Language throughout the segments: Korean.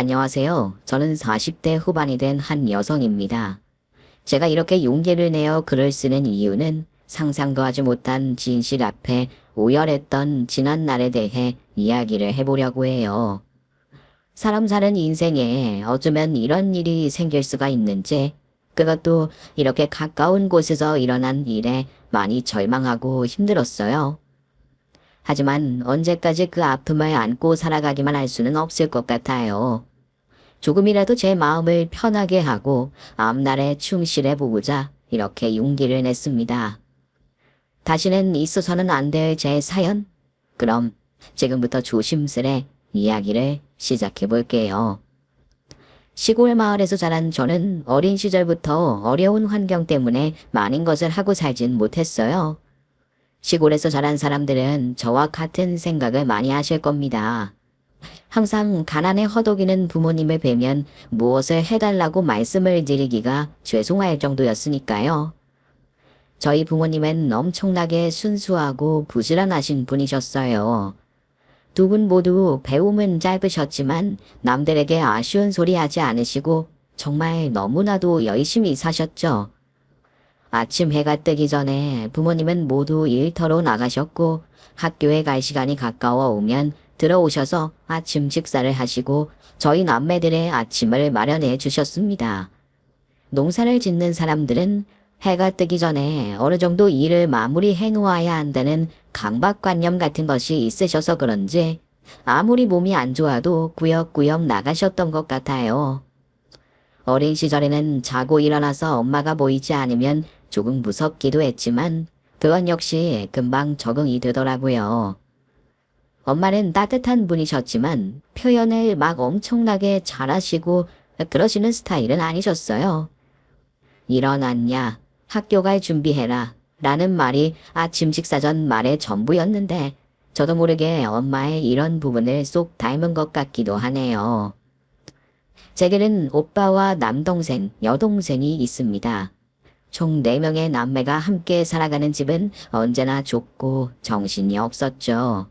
안녕하세요. 저는 40대 후반이 된 한 여성입니다. 제가 이렇게 용기를 내어 글을 쓰는 이유는 상상도 하지 못한 진실 앞에 오열했던 지난 날에 대해 이야기를 해보려고 해요. 사람 사는 인생에 어쩌면 이런 일이 생길 수가 있는지, 그것도 이렇게 가까운 곳에서 일어난 일에 많이 절망하고 힘들었어요. 하지만 언제까지 그 아픔을 안고 살아가기만 할 수는 없을 것 같아요. 조금이라도 제 마음을 편하게 하고 앞날에 충실해 보고자 이렇게 용기를 냈습니다. 다시는 있어서는 안 될 제 사연? 그럼 지금부터 조심스레 이야기를 시작해 볼게요. 시골 마을에서 자란 저는 어린 시절부터 어려운 환경 때문에 많은 것을 하고 살진 못했어요. 시골에서 자란 사람들은 저와 같은 생각을 많이 하실 겁니다. 항상 가난에 허덕이는 부모님을 뵈면 무엇을 해달라고 말씀을 드리기가 죄송할 정도였으니까요. 저희 부모님은 엄청나게 순수하고 부지런하신 분이셨어요. 두 분 모두 배움은 짧으셨지만 남들에게 아쉬운 소리 하지 않으시고 정말 너무나도 열심히 사셨죠. 아침 해가 뜨기 전에 부모님은 모두 일터로 나가셨고 학교에 갈 시간이 가까워 오면 들어오셔서 아침 식사를 하시고 저희 남매들의 아침을 마련해 주셨습니다. 농사를 짓는 사람들은 해가 뜨기 전에 어느 정도 일을 마무리해 놓아야 한다는 강박관념 같은 것이 있으셔서 그런지 아무리 몸이 안 좋아도 꾸역꾸역 나가셨던 것 같아요. 어린 시절에는 자고 일어나서 엄마가 보이지 않으면 조금 무섭기도 했지만 그건 역시 금방 적응이 되더라고요. 엄마는 따뜻한 분이셨지만 표현을 막 엄청나게 잘하시고 그러시는 스타일은 아니셨어요. 일어났냐, 학교 갈 준비해라 라는 말이 아침 식사 전 말의 전부였는데 저도 모르게 엄마의 이런 부분을 쏙 닮은 것 같기도 하네요. 제게는 오빠와 남동생, 여동생이 있습니다. 총 4명의 남매가 함께 살아가는 집은 언제나 좁고 정신이 없었죠.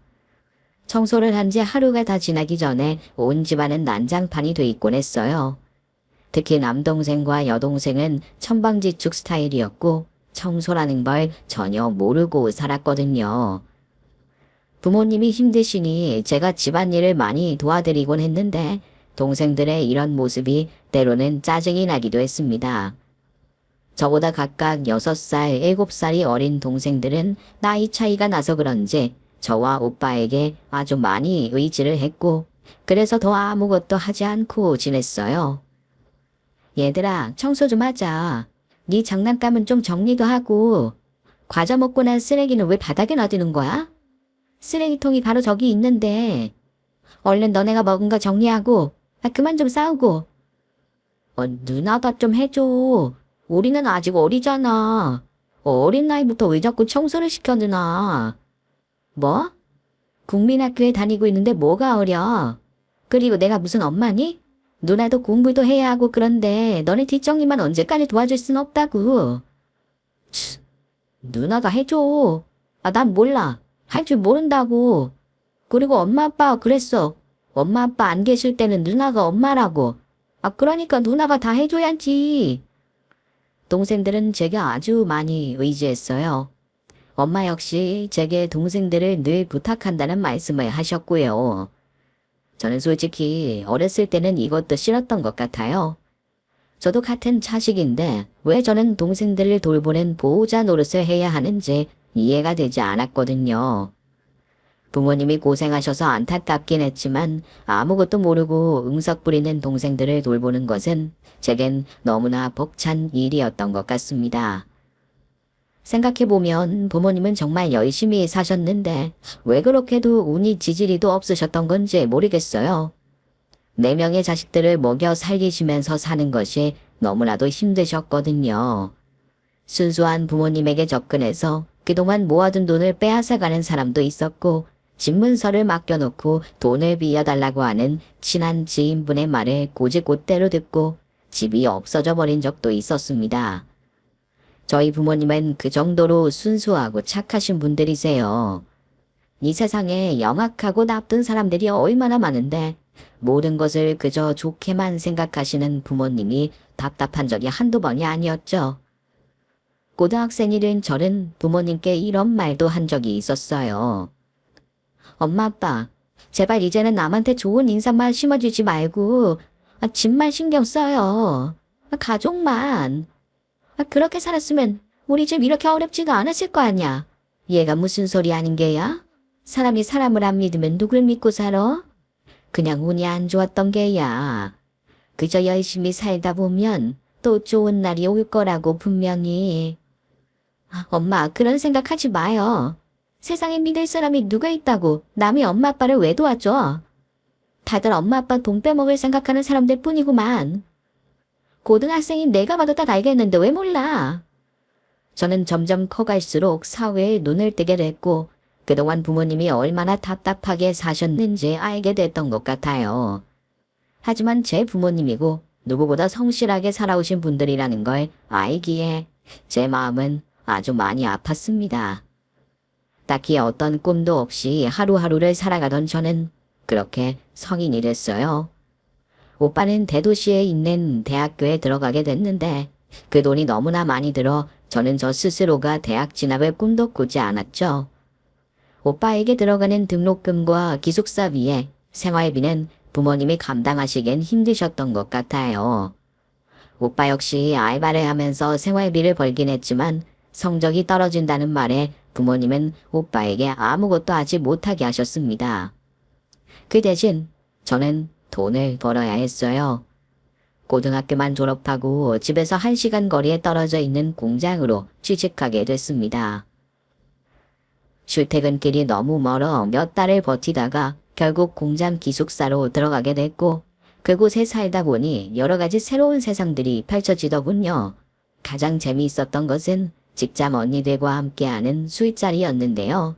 청소를 한 지 하루가 다 지나기 전에 온 집안은 난장판이 돼 있곤 했어요. 특히 남동생과 여동생은 천방지축 스타일이었고 청소라는 걸 전혀 모르고 살았거든요. 부모님이 힘드시니 제가 집안일을 많이 도와드리곤 했는데 동생들의 이런 모습이 때로는 짜증이 나기도 했습니다. 저보다 각각 6살, 7살이 어린 동생들은 나이 차이가 나서 그런지 저와 오빠에게 아주 많이 의지를 했고 그래서 더 아무것도 하지 않고 지냈어요. 얘들아, 청소 좀 하자. 네 장난감은 좀 정리도 하고 과자 먹고 난 쓰레기는 왜 바닥에 놔두는 거야? 쓰레기통이 바로 저기 있는데 얼른 너네가 먹은 거 정리하고 그만 좀 싸우고 누나가 좀 해줘. 우리는 아직 어리잖아. 어린 나이부터 왜 자꾸 청소를 시켜 누나. 뭐? 국민학교에 다니고 있는데 뭐가 어려? 그리고 내가 무슨 엄마니? 누나도 공부도 해야 하고 그런데 너네 뒷정리만 언제까지 도와줄 순 없다고. 치, 누나가 해줘. 난 몰라. 할 줄 모른다고. 그리고 엄마 아빠가 그랬어. 엄마 아빠 안 계실 때는 누나가 엄마라고. 그러니까 누나가 다 해줘야지. 동생들은 제게 아주 많이 의지했어요. 엄마 역시 제게 동생들을 늘 부탁한다는 말씀을 하셨고요. 저는 솔직히 어렸을 때는 이것도 싫었던 것 같아요. 저도 같은 자식인데 왜 저는 동생들을 돌보는 보호자 노릇을 해야 하는지 이해가 되지 않았거든요. 부모님이 고생하셔서 안타깝긴 했지만 아무것도 모르고 응석 부리는 동생들을 돌보는 것은 제겐 너무나 벅찬 일이었던 것 같습니다. 생각해보면 부모님은 정말 열심히 사셨는데 왜 그렇게도 운이 지지리도 없으셨던 건지 모르겠어요. 4명의 자식들을 먹여 살리시면서 사는 것이 너무나도 힘드셨거든요. 순수한 부모님에게 접근해서 그동안 모아둔 돈을 빼앗아가는 사람도 있었고 집문서를 맡겨놓고 돈을 빌려달라고 하는 친한 지인분의 말을 곧이곧대로 듣고 집이 없어져 버린 적도 있었습니다. 저희 부모님은 그 정도로 순수하고 착하신 분들이세요. 이 세상에 영악하고 나쁜 사람들이 얼마나 많은데 모든 것을 그저 좋게만 생각하시는 부모님이 답답한 적이 한두 번이 아니었죠. 고등학생이 된 저는 부모님께 이런 말도 한 적이 있었어요. 엄마 아빠, 제발 이제는 남한테 좋은 인사만 심어주지 말고 집만 신경 써요. 가족만. 그렇게 살았으면 우리 집 이렇게 어렵지가 않았을 거 아니야. 얘가 무슨 소리 하는 게야? 사람이 사람을 안 믿으면 누굴 믿고 살아? 그냥 운이 안 좋았던 게야. 그저 열심히 살다 보면 또 좋은 날이 올 거라고 분명히. 엄마, 그런 생각하지 마요. 세상에 믿을 사람이 누가 있다고 남이 엄마 아빠를 왜 도와줘? 다들 엄마 아빠 돈 빼먹을 생각하는 사람들 뿐이구만. 고등학생인 내가 봐도 다 알겠는데 왜 몰라? 저는 점점 커갈수록 사회에 눈을 뜨게 됐고 그동안 부모님이 얼마나 답답하게 사셨는지 알게 됐던 것 같아요. 하지만 제 부모님이고 누구보다 성실하게 살아오신 분들이라는 걸 알기에 제 마음은 아주 많이 아팠습니다. 딱히 어떤 꿈도 없이 하루하루를 살아가던 저는 그렇게 성인이 됐어요. 오빠는 대도시에 있는 대학교에 들어가게 됐는데 그 돈이 너무나 많이 들어 저는 저 스스로가 대학 진학을 꿈도 꾸지 않았죠. 오빠에게 들어가는 등록금과 기숙사비에 생활비는 부모님이 감당하시기엔 힘드셨던 것 같아요. 오빠 역시 알바를 하면서 생활비를 벌긴 했지만 성적이 떨어진다는 말에 부모님은 오빠에게 아무것도 하지 못하게 하셨습니다. 그 대신 저는 돈을 벌어야 했어요. 고등학교만 졸업하고 집에서 1시간 거리에 떨어져 있는 공장으로 취직하게 됐습니다. 출퇴근길이 너무 멀어 몇 달을 버티다가 결국 공장 기숙사로 들어가게 됐고 그곳에 살다 보니 여러 가지 새로운 세상들이 펼쳐지더군요. 가장 재미있었던 것은 직장 언니들과 함께하는 술자리였는데요.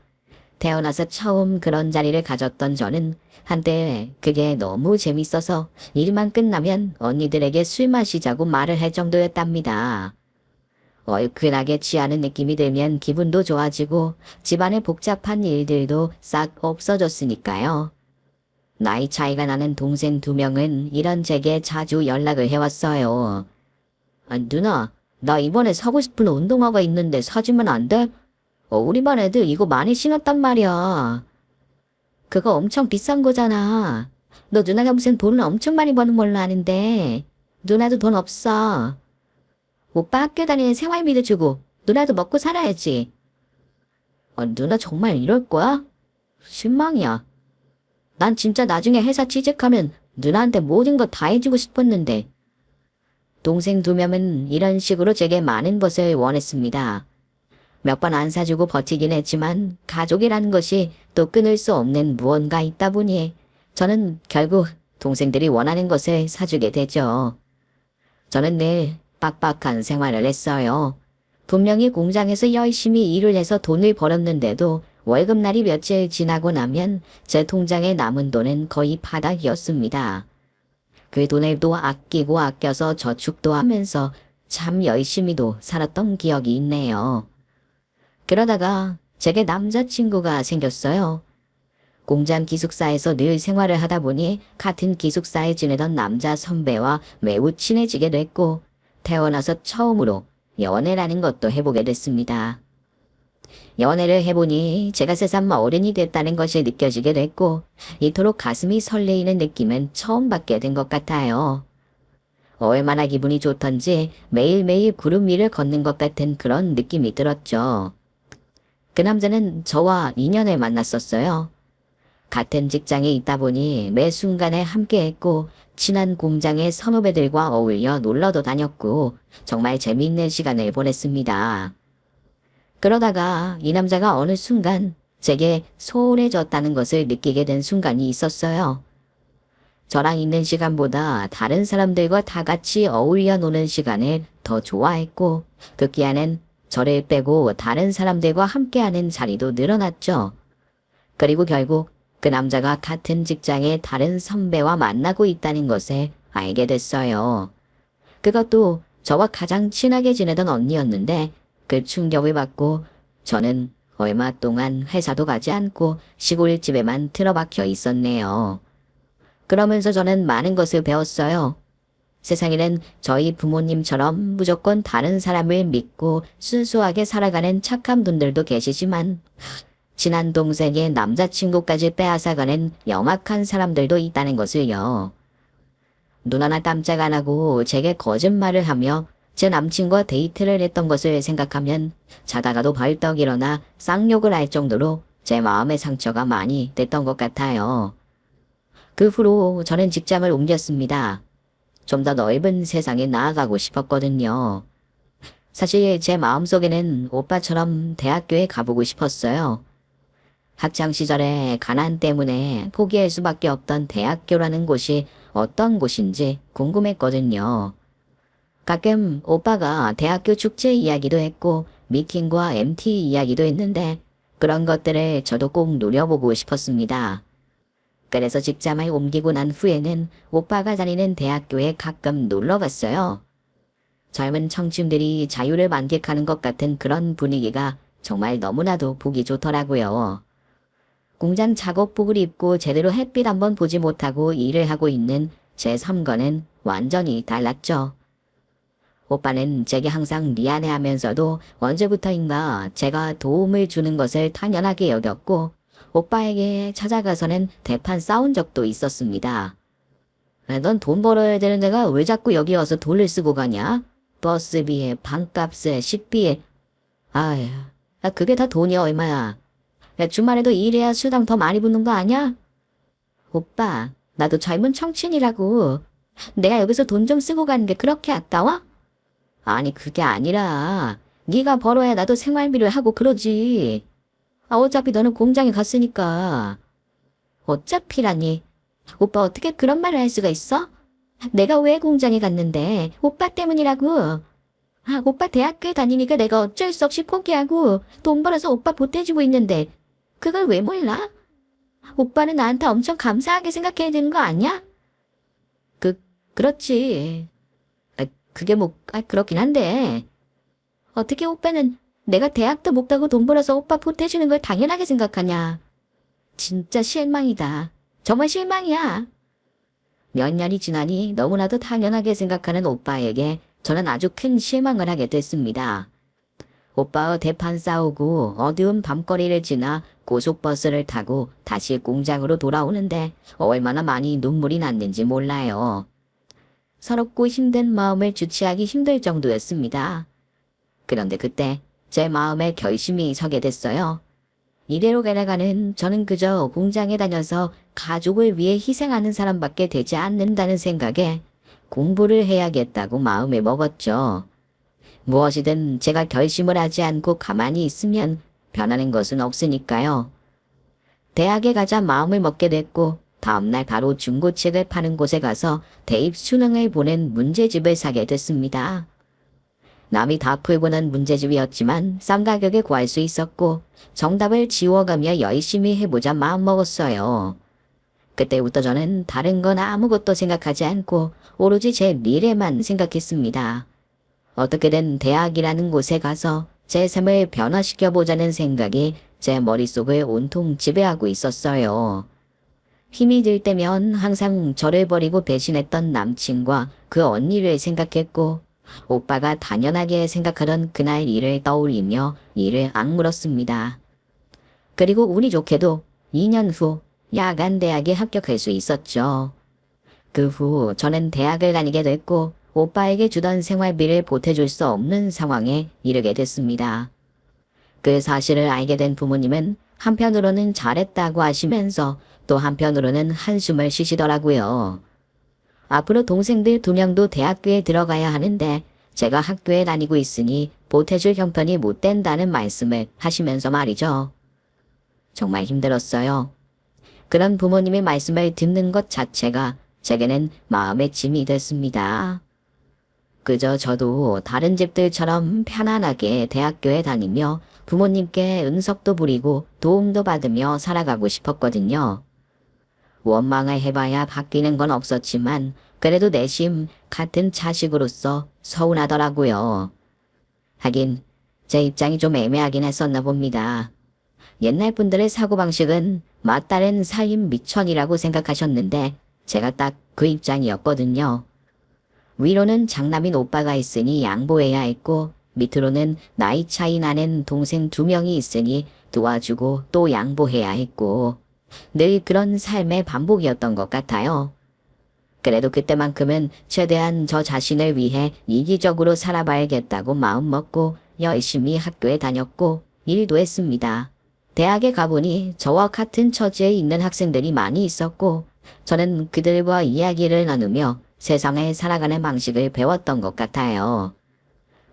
태어나서 처음 그런 자리를 가졌던 저는 한때 그게 너무 재밌어서 일만 끝나면 언니들에게 술 마시자고 말을 할 정도였답니다. 얼큰하게 취하는 느낌이 들면 기분도 좋아지고 집안의 복잡한 일들도 싹 없어졌으니까요. 나이 차이가 나는 동생 2명은 이런 제게 자주 연락을 해왔어요. 누나, 나 이번에 사고 싶은 운동화가 있는데 사주면 안 돼? 우리 반 애들 이거 많이 신었단 말이야. 그거 엄청 비싼 거잖아. 너 누나가 무슨 돈을 엄청 많이 버는 걸로 아는데 누나도 돈 없어. 오빠 학교 다니는 생활비도 주고 누나도 먹고 살아야지. 누나 정말 이럴 거야? 실망이야. 난 진짜 나중에 회사 취직하면 누나한테 모든 거 다 해주고 싶었는데. 동생 2명은 이런 식으로 제게 많은 것을 원했습니다. 몇 번 안 사주고 버티긴 했지만 가족이라는 것이 또 끊을 수 없는 무언가 있다 보니 저는 결국 동생들이 원하는 것을 사주게 되죠. 저는 늘 빡빡한 생활을 했어요. 분명히 공장에서 열심히 일을 해서 돈을 벌었는데도 월급날이 며칠 지나고 나면 제 통장에 남은 돈은 거의 바닥이었습니다. 그 돈을 또 아끼고 아껴서 저축도 하면서 참 열심히도 살았던 기억이 있네요. 그러다가 제게 남자친구가 생겼어요. 공장 기숙사에서 늘 생활을 하다 보니 같은 기숙사에 지내던 남자 선배와 매우 친해지게 됐고 태어나서 처음으로 연애라는 것도 해보게 됐습니다. 연애를 해보니 제가 새삼 어른이 됐다는 것이 느껴지게 됐고 이토록 가슴이 설레이는 느낌은 처음 받게 된 것 같아요. 얼마나 기분이 좋던지 매일매일 구름 위를 걷는 것 같은 그런 느낌이 들었죠. 그 남자는 저와 인연을 만났었어요. 같은 직장에 있다 보니 매 순간에 함께했고 친한 공장의 선후배들과 어울려 놀러도 다녔고 정말 재미있는 시간을 보냈습니다. 그러다가 이 남자가 어느 순간 제게 소홀해졌다는 것을 느끼게 된 순간이 있었어요. 저랑 있는 시간보다 다른 사람들과 다 같이 어울려 노는 시간을 더 좋아했고 극기야는 저를 빼고 다른 사람들과 함께하는 자리도 늘어났죠. 그리고 결국 그 남자가 같은 직장의 다른 선배와 만나고 있다는 것을 알게 됐어요. 그것도 저와 가장 친하게 지내던 언니였는데 그 충격을 받고 저는 얼마 동안 회사도 가지 않고 시골집에만 틀어박혀 있었네요. 그러면서 저는 많은 것을 배웠어요. 세상에는 저희 부모님처럼 무조건 다른 사람을 믿고 순수하게 살아가는 착한 분들도 계시지만 친한 동생의 남자친구까지 빼앗아가는 영악한 사람들도 있다는 것을요. 눈 하나 깜짝 안 하고 제게 거짓말을 하며 제 남친과 데이트를 했던 것을 생각하면 자다가도 벌떡 일어나 쌍욕을 할 정도로 제 마음의 상처가 많이 됐던 것 같아요. 그 후로 저는 직장을 옮겼습니다. 좀 더 넓은 세상에 나아가고 싶었거든요. 사실 제 마음속에는 오빠처럼 대학교에 가보고 싶었어요. 학창 시절에 가난 때문에 포기할 수밖에 없던 대학교라는 곳이 어떤 곳인지 궁금했거든요. 가끔 오빠가 대학교 축제 이야기도 했고 미팅과 MT 이야기도 했는데 그런 것들을 저도 꼭 누려보고 싶었습니다. 그래서 직장을 옮기고 난 후에는 오빠가 다니는 대학교에 가끔 놀러 갔어요. 젊은 청춘들이 자유를 만끽하는 것 같은 그런 분위기가 정말 너무나도 보기 좋더라고요. 공장 작업복을 입고 제대로 햇빛 한번 보지 못하고 일을 하고 있는 제 삶과는 완전히 달랐죠. 오빠는 제게 항상 미안해하면서도 언제부터인가 제가 도움을 주는 것을 당연하게 여겼고 오빠에게 찾아가서는 대판 싸운 적도 있었습니다. 넌 돈 벌어야 되는 데가 왜 자꾸 여기 와서 돈을 쓰고 가냐? 버스비에, 방값에, 식비에. 아휴, 그게 다 돈이 얼마야. 주말에도 일해야 수당 더 많이 붙는 거 아냐? 오빠, 나도 젊은 청춘이라고. 내가 여기서 돈 좀 쓰고 가는 게 그렇게 아까워? 아니, 그게 아니라 네가 벌어야 나도 생활비를 하고 그러지. 어차피 너는 공장에 갔으니까. 어차피라니. 오빠 어떻게 그런 말을 할 수가 있어? 내가 왜 공장에 갔는데 오빠 때문이라고. 오빠 대학교에 다니니까 내가 어쩔 수 없이 포기하고 돈 벌어서 오빠 보태주고 있는데 그걸 왜 몰라? 오빠는 나한테 엄청 감사하게 생각해야 되는 거 아니야? 그렇지. 그게 그렇긴 한데. 어떻게 오빠는 내가 대학도 못 가고 돈 벌어서 오빠 보태주는 걸 당연하게 생각하냐. 진짜 실망이다. 정말 실망이야. 몇 년이 지나니 너무나도 당연하게 생각하는 오빠에게 저는 아주 큰 실망을 하게 됐습니다. 오빠와 대판 싸우고 어두운 밤거리를 지나 고속버스를 타고 다시 공장으로 돌아오는데 얼마나 많이 눈물이 났는지 몰라요. 서럽고 힘든 마음을 주체하기 힘들 정도였습니다. 그런데 그때 제 마음에 결심이 서게 됐어요. 이대로 가다가는 저는 그저 공장에 다녀서 가족을 위해 희생하는 사람밖에 되지 않는다는 생각에 공부를 해야겠다고 마음을 먹었죠. 무엇이든 제가 결심을 하지 않고 가만히 있으면 변하는 것은 없으니까요. 대학에 가자 마음을 먹게 됐고 다음날 바로 중고책을 파는 곳에 가서 대입 수능을 보는 문제집을 사게 됐습니다. 남이 다 풀고 난 문제집이었지만 싼 가격에 구할 수 있었고 정답을 지워가며 열심히 해보자 마음먹었어요. 그때부터 저는 다른 건 아무것도 생각하지 않고 오로지 제 미래만 생각했습니다. 어떻게든 대학이라는 곳에 가서 제 삶을 변화시켜보자는 생각이 제 머릿속을 온통 지배하고 있었어요. 힘이 들 때면 항상 저를 버리고 배신했던 남친과 그 언니를 생각했고 오빠가 당연하게 생각하던 그날 일을 떠올리며 이를 악물었습니다. 그리고 운이 좋게도 2년 후 야간 대학에 합격할 수 있었죠. 그 후 저는 대학을 다니게 됐고 오빠에게 주던 생활비를 보태줄 수 없는 상황에 이르게 됐습니다. 그 사실을 알게 된 부모님은 한편으로는 잘했다고 하시면서 또 한편으로는 한숨을 쉬시더라고요. 앞으로 동생들 2명도 대학교에 들어가야 하는데 제가 학교에 다니고 있으니 보태줄 형편이 못 된다는 말씀을 하시면서 말이죠. 정말 힘들었어요. 그런 부모님의 말씀을 듣는 것 자체가 제게는 마음의 짐이 됐습니다. 그저 저도 다른 집들처럼 편안하게 대학교에 다니며 부모님께 응석도 부리고 도움도 받으며 살아가고 싶었거든요. 원망을 해봐야 바뀌는 건 없었지만 그래도 내심 같은 자식으로서 서운하더라고요. 하긴 제 입장이 좀 애매하긴 했었나 봅니다. 옛날 분들의 사고방식은 맞다른 사임 미천이라고 생각하셨는데 제가 딱 그 입장이었거든요. 위로는 장남인 오빠가 있으니 양보해야 했고 밑으로는 나이 차이 나는 동생 2명이 있으니 도와주고 또 양보해야 했고 늘 그런 삶의 반복이었던 것 같아요. 그래도 그때만큼은 최대한 저 자신을 위해 이기적으로 살아봐야겠다고 마음먹고 열심히 학교에 다녔고 일도 했습니다. 대학에 가보니 저와 같은 처지에 있는 학생들이 많이 있었고 저는 그들과 이야기를 나누며 세상에 살아가는 방식을 배웠던 것 같아요.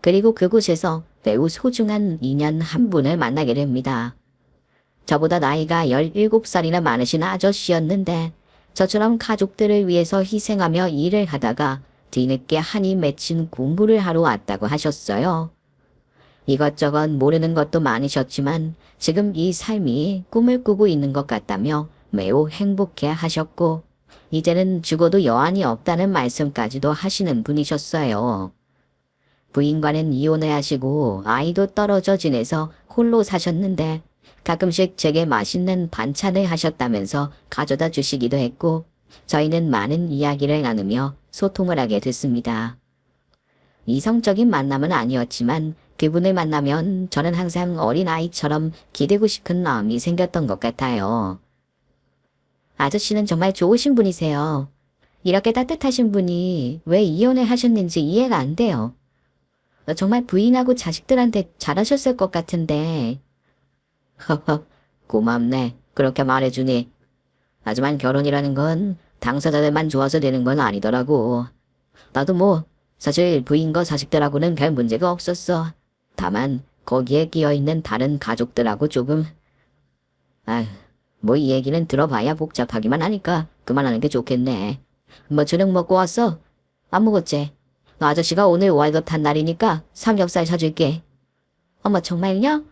그리고 그곳에서 매우 소중한 인연 한 분을 만나게 됩니다. 저보다 나이가 17살이나 많으신 아저씨였는데 저처럼 가족들을 위해서 희생하며 일을 하다가 뒤늦게 한이 맺힌 공부를 하러 왔다고 하셨어요. 이것저것 모르는 것도 많으셨지만 지금 이 삶이 꿈을 꾸고 있는 것 같다며 매우 행복해 하셨고 이제는 죽어도 여한이 없다는 말씀까지도 하시는 분이셨어요. 부인과는 이혼을 하시고 아이도 떨어져 지내서 홀로 사셨는데 가끔씩 제게 맛있는 반찬을 하셨다면서 가져다 주시기도 했고 저희는 많은 이야기를 나누며 소통을 하게 됐습니다. 이성적인 만남은 아니었지만 그분을 만나면 저는 항상 어린아이처럼 기대고 싶은 마음이 생겼던 것 같아요. 아저씨는 정말 좋으신 분이세요. 이렇게 따뜻하신 분이 왜 이혼을 하셨는지 이해가 안 돼요. 정말 부인하고 자식들한테 잘하셨을 것 같은데. 허허, 고맙네. 그렇게 말해주니. 하지만 결혼이라는 건 당사자들만 좋아서 되는 건 아니더라고. 나도 뭐 사실 부인과 자식들하고는 별 문제가 없었어. 다만 거기에 끼어있는 다른 가족들하고 조금. 아휴, 뭐 이 얘기는 들어봐야 복잡하기만 하니까 그만하는 게 좋겠네. 뭐 저녁 먹고 왔어? 안 먹었지? 너 아저씨가 오늘 월급 탄 날이니까 삼겹살 사줄게. 어머 정말요?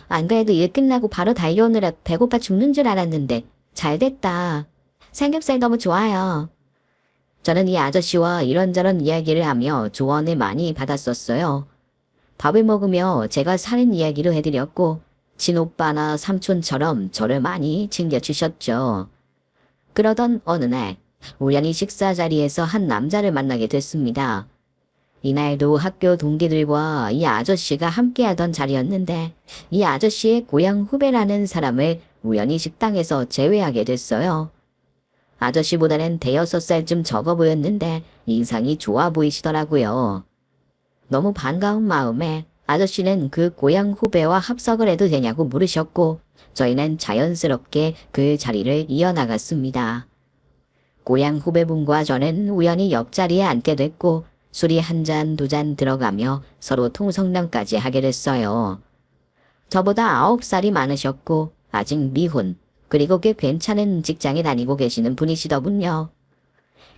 안 그래도 일 끝나고 바로 달려오느라 배고파 죽는 줄 알았는데 잘 됐다. 삼겹살 너무 좋아요. 저는 이 아저씨와 이런저런 이야기를 하며 조언을 많이 받았었어요. 밥을 먹으며 제가 사는 이야기도 해드렸고 친오빠나 삼촌처럼 저를 많이 챙겨주셨죠. 그러던 어느 날 우연히 식사 자리에서 한 남자를 만나게 됐습니다. 이날도 학교 동기들과 이 아저씨가 함께하던 자리였는데 이 아저씨의 고향 후배라는 사람을 우연히 식당에서 제외하게 됐어요. 아저씨보다는 5살쯤 적어 보였는데 인상이 좋아 보이시더라고요. 너무 반가운 마음에 아저씨는 그 고향 후배와 합석을 해도 되냐고 물으셨고 저희는 자연스럽게 그 자리를 이어나갔습니다. 고향 후배분과 저는 우연히 옆자리에 앉게 됐고 술이 1잔, 2잔 들어가며 서로 통성명까지 하게 됐어요. 저보다 9살이 많으셨고 아직 미혼, 그리고 꽤 괜찮은 직장에 다니고 계시는 분이시더군요.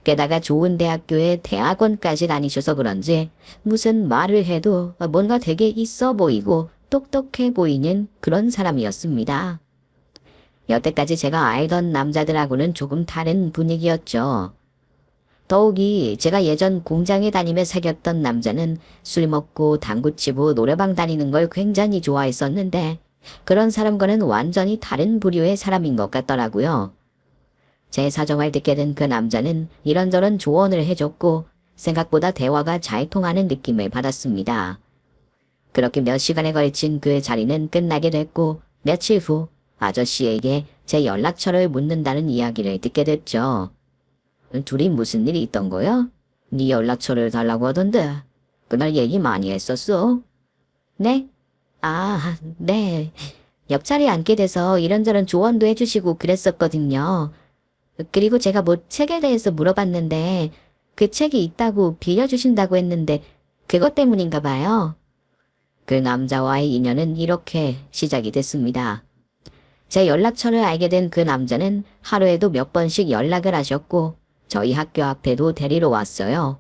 게다가 좋은 대학교에 대학원까지 다니셔서 그런지 무슨 말을 해도 뭔가 되게 있어 보이고 똑똑해 보이는 그런 사람이었습니다. 여태까지 제가 알던 남자들하고는 조금 다른 분위기였죠. 더욱이 제가 예전 공장에 다니며 사귀었던 남자는 술 먹고 당구 치고 노래방 다니는 걸 굉장히 좋아했었는데 그런 사람과는 완전히 다른 부류의 사람인 것 같더라고요. 제 사정을 듣게 된 그 남자는 이런저런 조언을 해줬고 생각보다 대화가 잘 통하는 느낌을 받았습니다. 그렇게 몇 시간에 걸친 그 자리는 끝나게 됐고 며칠 후 아저씨에게 제 연락처를 묻는다는 이야기를 듣게 됐죠. 둘이 무슨 일이 있던 거야? 네 연락처를 달라고 하던데 그날 얘기 많이 했었어? 네? 아, 네. 옆자리에 앉게 돼서 이런저런 조언도 해주시고 그랬었거든요. 그리고 제가 뭐 책에 대해서 물어봤는데 그 책이 있다고 빌려주신다고 했는데 그것 때문인가 봐요. 그 남자와의 인연은 이렇게 시작이 됐습니다. 제 연락처를 알게 된 그 남자는 하루에도 몇 번씩 연락을 하셨고 저희 학교 앞에도 데리러 왔어요.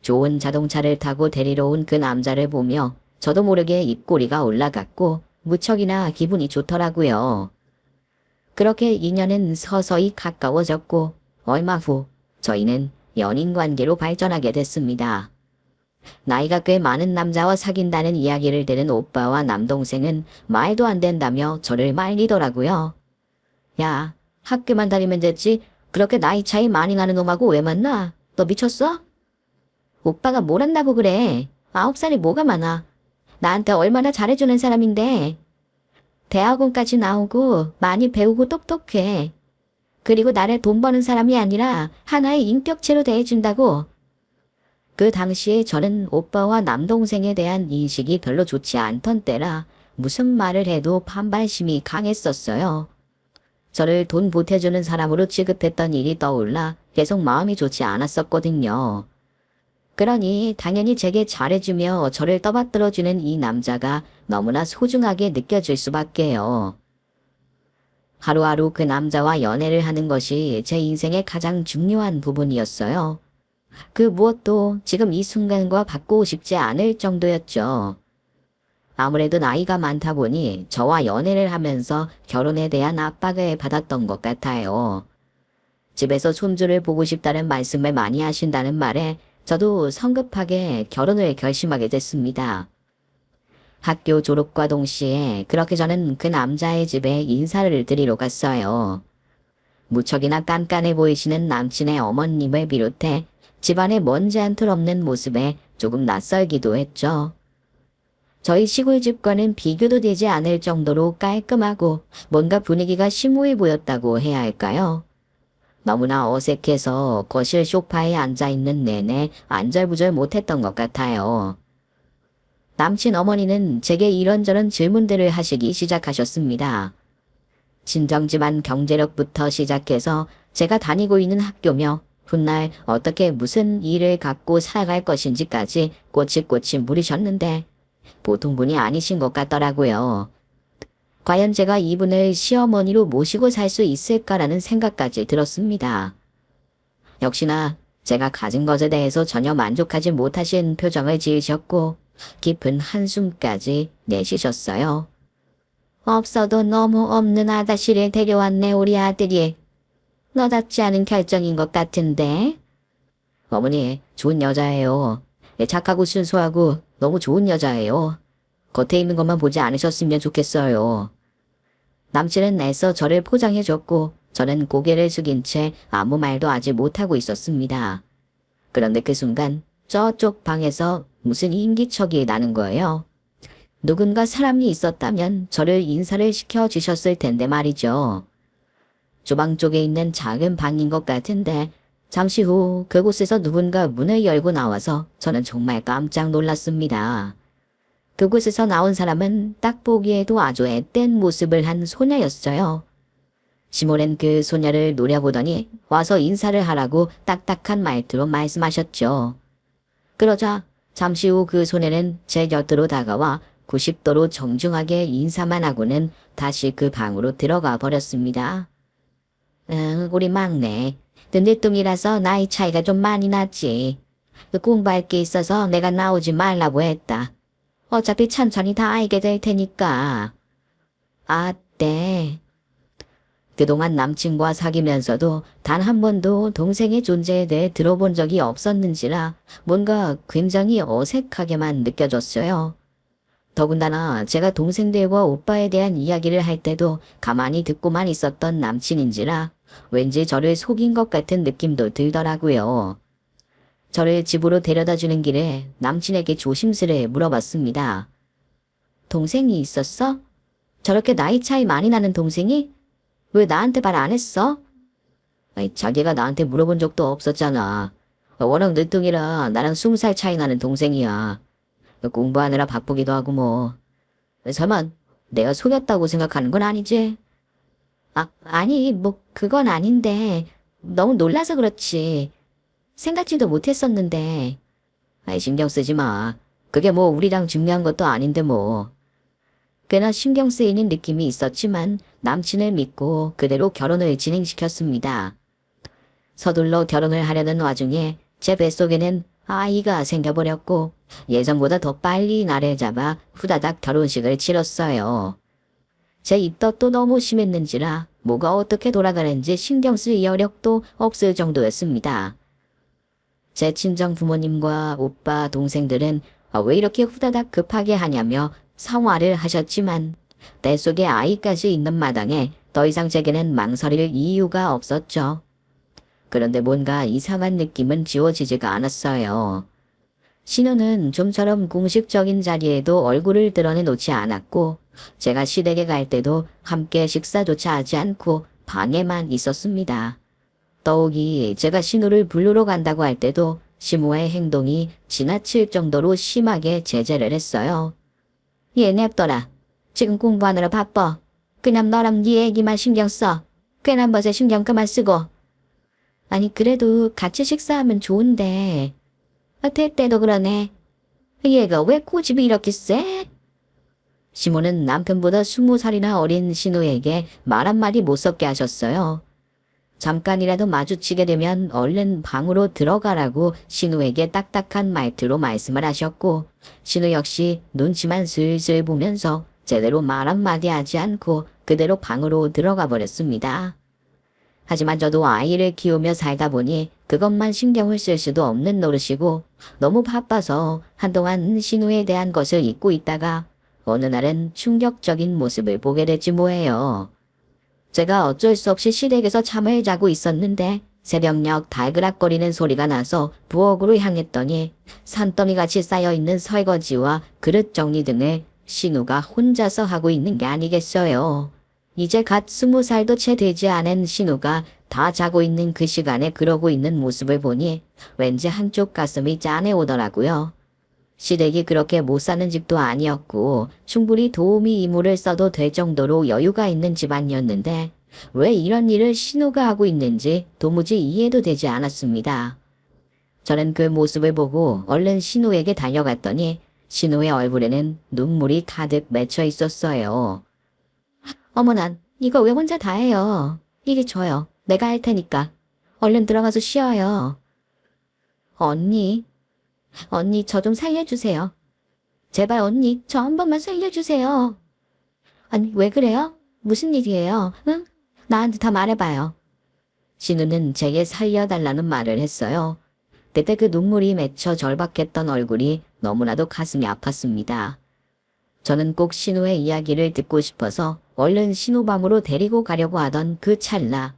좋은 자동차를 타고 데리러 온 그 남자를 보며 저도 모르게 입꼬리가 올라갔고 무척이나 기분이 좋더라고요. 그렇게 인연은 서서히 가까워졌고 얼마 후 저희는 연인 관계로 발전하게 됐습니다. 나이가 꽤 많은 남자와 사귄다는 이야기를 들은 오빠와 남동생은 말도 안 된다며 저를 말리더라고요. 야, 학교만 다니면 됐지 그렇게 나이 차이 많이 나는 놈하고 왜 만나? 너 미쳤어? 오빠가 뭘 한다고 그래. 9살이 뭐가 많아. 나한테 얼마나 잘해주는 사람인데. 대학원까지 나오고 많이 배우고 똑똑해. 그리고 나를 돈 버는 사람이 아니라 하나의 인격체로 대해준다고. 그 당시에 저는 오빠와 남동생에 대한 인식이 별로 좋지 않던 때라 무슨 말을 해도 반발심이 강했었어요. 저를 돈 보태주는 사람으로 취급했던 일이 떠올라 계속 마음이 좋지 않았었거든요. 그러니 당연히 제게 잘해주며 저를 떠받들어주는 이 남자가 너무나 소중하게 느껴질 수밖에요. 하루하루 그 남자와 연애를 하는 것이 제 인생의 가장 중요한 부분이었어요. 그 무엇도 지금 이 순간과 바꾸고 싶지 않을 정도였죠. 아무래도 나이가 많다 보니 저와 연애를 하면서 결혼에 대한 압박을 받았던 것 같아요. 집에서 손주를 보고 싶다는 말씀을 많이 하신다는 말에 저도 성급하게 결혼을 결심하게 됐습니다. 학교 졸업과 동시에 그렇게 저는 그 남자의 집에 인사를 드리러 갔어요. 무척이나 깐깐해 보이시는 남친의 어머님을 비롯해 집안에 먼지 한 톨 없는 모습에 조금 낯설기도 했죠. 저희 시골집과는 비교도 되지 않을 정도로 깔끔하고 뭔가 분위기가 심오해 보였다고 해야 할까요? 너무나 어색해서 거실 소파에 앉아있는 내내 안절부절 못했던 것 같아요. 남친 어머니는 제게 이런저런 질문들을 하시기 시작하셨습니다. 친정집안 경제력부터 시작해서 제가 다니고 있는 학교며 훗날 어떻게 무슨 일을 갖고 살아갈 것인지까지 꼬치꼬치 물으셨는데 보통 분이 아니신 것 같더라고요. 과연 제가 이분을 시어머니로 모시고 살 수 있을까라는 생각까지 들었습니다. 역시나 제가 가진 것에 대해서 전혀 만족하지 못하신 표정을 지으셨고 깊은 한숨까지 내쉬셨어요. 없어도 너무 없는 아다씨를 데려왔네 우리 아들이. 너답지 않은 결정인 것 같은데. 어머니, 좋은 여자예요. 착하고 순수하고 너무 좋은 여자예요. 겉에 있는 것만 보지 않으셨으면 좋겠어요. 남친은 애써 저를 포장해줬고 저는 고개를 숙인 채 아무 말도 하지 못하고 있었습니다. 그런데 그 순간 저쪽 방에서 무슨 인기척이 나는 거예요. 누군가 사람이 있었다면 저를 인사를 시켜주셨을 텐데 말이죠. 주방 쪽에 있는 작은 방인 것 같은데 잠시 후 그곳에서 누군가 문을 열고 나와서 저는 정말 깜짝 놀랐습니다. 그곳에서 나온 사람은 딱 보기에도 아주 앳된 모습을 한 소녀였어요. 시모는 그 소녀를 노려보더니 와서 인사를 하라고 딱딱한 말투로 말씀하셨죠. 그러자 잠시 후 그 소녀는 제 곁으로 다가와 90도로 정중하게 인사만 하고는 다시 그 방으로 들어가 버렸습니다. 우리 막내. 늦둥이라서 나이 차이가 좀 많이 났지. 공부할 게 있어서 내가 나오지 말라고 했다. 어차피 천천히 다 알게 될 테니까. 아, 네. 그동안 남친과 사귀면서도 단 한 번도 동생의 존재에 대해 들어본 적이 없었는지라 뭔가 굉장히 어색하게만 느껴졌어요. 더군다나 제가 동생들과 오빠에 대한 이야기를 할 때도 가만히 듣고만 있었던 남친인지라 왠지 저를 속인 것 같은 느낌도 들더라고요. 저를 집으로 데려다 주는 길에 남친에게 조심스레 물어봤습니다. 동생이 있었어? 저렇게 나이 차이 많이 나는 동생이? 왜 나한테 말 안 했어? 자기가 나한테 물어본 적도 없었잖아. 워낙 늦둥이라 나랑 20살 차이 나는 동생이야. 공부하느라 바쁘기도 하고 뭐. 설마 내가 속였다고 생각하는 건 아니지? 아니 뭐 그건 아닌데 너무 놀라서 그렇지. 생각지도 못했었는데. 신경 쓰지 마. 그게 뭐 우리랑 중요한 것도 아닌데 뭐. 꽤나 신경 쓰이는 느낌이 있었지만 남친을 믿고 그대로 결혼을 진행시켰습니다. 서둘러 결혼을 하려는 와중에 제 뱃속에는 아이가 생겨버렸고 예전보다 더 빨리 날을 잡아 후다닥 결혼식을 치렀어요. 제 입덧도 너무 심했는지라 뭐가 어떻게 돌아가는지 신경 쓸 여력도 없을 정도였습니다. 제 친정 부모님과 오빠 동생들은 왜 이렇게 후다닥 급하게 하냐며 성화를 하셨지만 뱃속에 아이까지 있는 마당에 더 이상 제게는 망설일 이유가 없었죠. 그런데 뭔가 이상한 느낌은 지워지지가 않았어요. 신우는 좀처럼 공식적인 자리에도 얼굴을 드러내놓지 않았고 제가 시댁에 갈 때도 함께 식사조차 하지 않고 방에만 있었습니다. 더욱이 제가 신우를 부르러 간다고 할 때도 시모의 행동이 지나칠 정도로 심하게 제재를 했어요. 얘 냅둬라. 지금 공부하느라 바빠. 그냥 너랑 네 얘기만 신경 써. 괜한 것에 신경 그만 쓰고. 아니 그래도 같이 식사하면 좋은데. 대때도 그러네. 얘가 왜 고집이 이렇게 세? 시모는 남편보다 20살이나 어린 신우에게 말 한마디 못 섞게 하셨어요. 잠깐이라도 마주치게 되면 얼른 방으로 들어가라고 신우에게 딱딱한 말투로 말씀을 하셨고 신우 역시 눈치만 슬슬 보면서 제대로 말 한마디 하지 않고 그대로 방으로 들어가 버렸습니다. 하지만 저도 아이를 키우며 살다 보니 그것만 신경을 쓸 수도 없는 노릇이고 너무 바빠서 한동안 신우에 대한 것을 잊고 있다가 어느 날은 충격적인 모습을 보게 됐지 뭐예요. 제가 어쩔 수 없이 시댁에서 잠을 자고 있었는데 새벽녘 달그락거리는 소리가 나서 부엌으로 향했더니 산더미같이 쌓여있는 설거지와 그릇 정리 등을 신우가 혼자서 하고 있는 게 아니겠어요. 이제 갓 20살도 채 되지 않은 신우가 다 자고 있는 그 시간에 그러고 있는 모습을 보니 왠지 한쪽 가슴이 짠해오더라고요. 시댁이 그렇게 못 사는 집도 아니었고 충분히 도우미 이모를 써도 될 정도로 여유가 있는 집안이었는데 왜 이런 일을 신우가 하고 있는지 도무지 이해도 되지 않았습니다. 저는 그 모습을 보고 얼른 신우에게 달려갔더니 신우의 얼굴에는 눈물이 가득 맺혀 있었어요. 어머나, 이거 왜 혼자 다 해요? 이리 줘요. 내가 할 테니까. 얼른 들어가서 쉬어요. 언니, 저 좀 살려주세요. 제발 언니, 저 한 번만 살려주세요. 아니, 왜 그래요? 무슨 일이에요? 응? 나한테 다 말해봐요. 신우는 제게 살려달라는 말을 했어요. 그때 그 눈물이 맺혀 절박했던 얼굴이 너무나도 가슴이 아팠습니다. 저는 꼭 신우의 이야기를 듣고 싶어서 얼른 신우방으로 데리고 가려고 하던 그 찰나